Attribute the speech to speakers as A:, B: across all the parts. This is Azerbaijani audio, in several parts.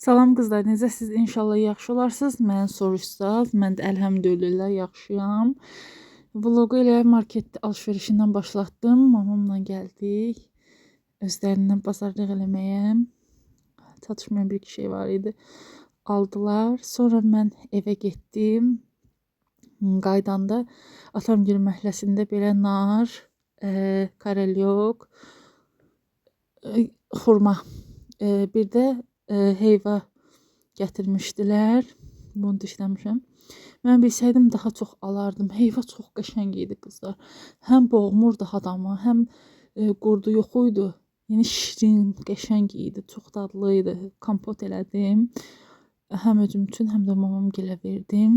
A: Salam qızlar, necəsiz? İnşallah yaxşı olarsınız. Mən soruşsaz, mən də əlhəmdülillah yaxşıyam. Vlogu elə market alışverişindən başlatdım. Mamamla gəldik. Özlərindən bazarlıq eləməyə. Çatışmayan bir şey var idi. Aldılar. Sonra mən evə getdim. Qaydanda Atamgil məhəlləsində belə nar, karelyok, xurma, bir də heyva gətirmişdilər. Bunu dişləmişəm. Mən bilsəydim daha çox alardım. Heyva çox qəşəng idi qızlar. Həm boğmurdu adamı, həm qurdu yox idi. Yəni şirin, qəşəng idi, çox dadlı idi. Kompot elədim. Həm özüm üçün, həm də mamam gilə verdim.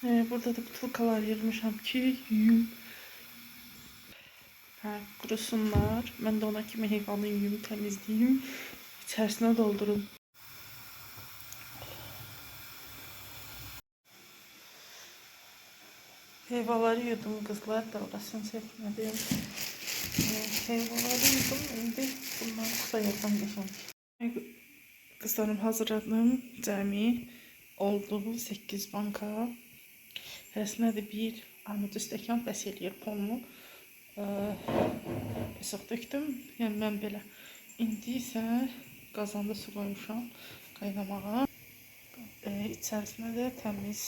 A: Burada da butulkalar yığmışam ki, yuyum. Qurusunlar. Mən də ona kimi heyvanı yuyum, təmizləyim. İçərisinə doldurum. Heyvaları yudum qızlar, da orasını çəkmədim. Heyvaları yudum, indi bunları sayacağım qəşəng. Qızlarım hazırladım, cəmi oldu 8 banka. Hərəsinə də bir armud stəkan bəs eləyir ponu. Pesaq döktüm, yəni mən belə. İndi isə qazanda su qoymuşam qaynamağa. İçərisinə də təmiz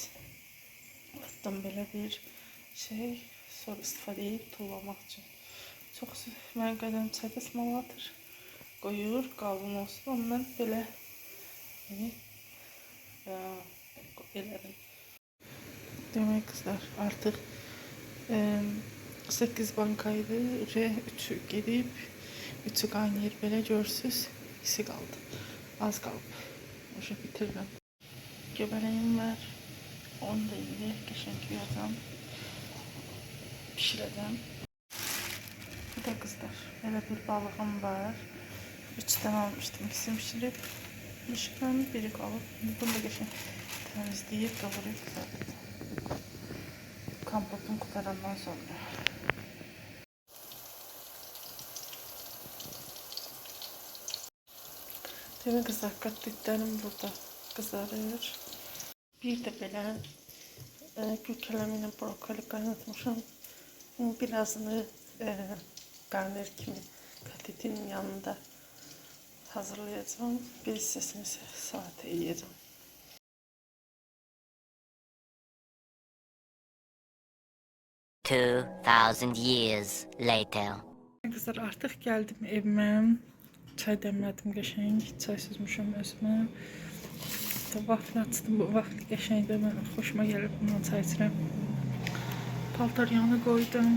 A: attım belə bir şey, sonra istifadə edib tullamaq üçün. Çox mənim qədəm çayda smalatır, qoyur, qalın olsun, amma mən belə elədim. Demək qızlar, artıq 8 bankaydı, 3'ü gedib, 3'ü qaynayır, belə görürsünüz, ikisi qaldı, az qalıb, oca bitirdim. Göbələyim var, onu da indi qəşəng yuyacam, pişirəcəm. Bir də qızlar, belə bir balığım var, 3'dən almışdım, ikisini pişirib, pişirəm, biri qalıb, bunu da qəşəng təmizləyib, qavurub, kompotunu qutarandan sonra. Demək qızlar, qatlıqlarım burada qızarır. Bir də belə gülkələmi ilə brokoli qaynatmışam. Birazını qarnır kimi kotletin yanında hazırlayacağım. Bir hissəsini isə salatə yiyəcəm.
B: $2,000 later.
A: Qızlar, artıq gəldim evimə. Çay dəmlədim qəşəng, çay süzmüşəm özümə. Vafli açdım, bu vafli qəşəngdə mən xoşuma gəlib, bundan çay içirəm. Paltaryanı qoydum.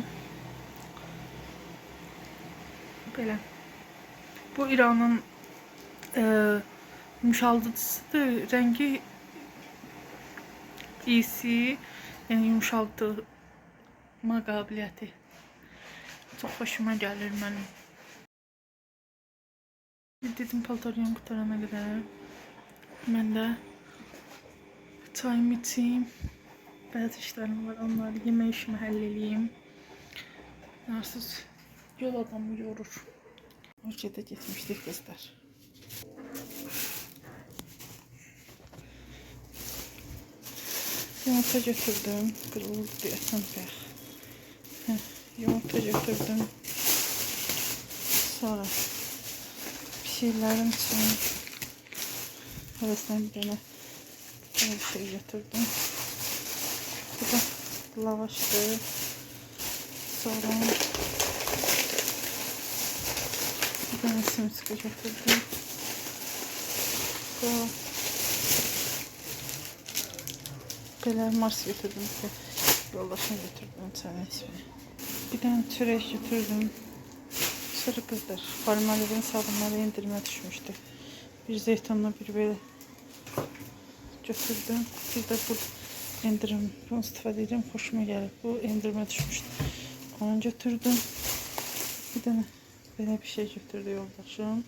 A: Belə. Bu İranın yumuşaldıcısıdır. Rəngi iyisi, yəni yumuşaltma qabiliyyəti. Çox xoşuma gəlir mənim. Dedim paltaryanı qutarana qədər mən də çayımı içeyim. Bəzi işlərim var, onları yemək işimi həll eləyim. Narsız yol adamı yorur. Ölkədə getmişdik qızlar. Yumurta götürdüm. Qırıldı deyəsən bəx. Yumurta götürdüm. Sonra pişirlərim üçün heveslen bir dənə bir şey götürdüm. Bu da lavaşdır. Sonra bir dənə simiska götürdüm. Sonra belə mars götürdüm. Yoldaşını götürdüm. Çayın ismi. Bir dənə çörək götürdüm. Sonra qızlar, Palmolive'in sabunları indirime düşmüştü. Bir zeytinle bir böyle götürdüm. Bir de bu indirim, bunu istifadə edirəm, xoşuma gəlib. Bu indirime düşmüştü. Onu götürdüm. Bir tane belə bir şey götürdü yoldaşım.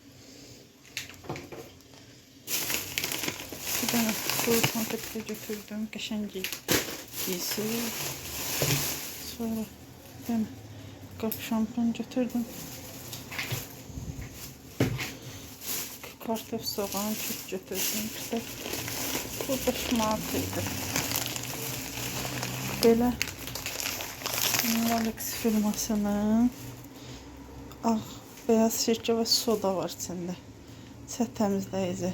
A: Bir tane bu konfetleri götürdüm. Qəşəng giysi. Sonra bir tane qap şampun götürdüm. kartof, soğan, kök götürdüm. Bir də burada şmart idi. Belə Alex firmasının ağ, beyaz sirkə və soda var içində. Səth təmizləyici.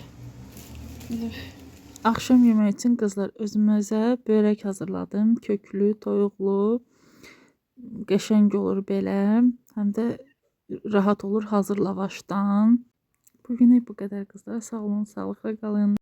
A: Axşam yeməyi üçün qızlar özümüzə börək hazırladım. Köklü, toyuqlu. Qəşəng olur belə. Həm də rahat olur hazır lavaşdan. Bugünlük bu qədər qızlar. Sağ olun, sağlıqla qalın.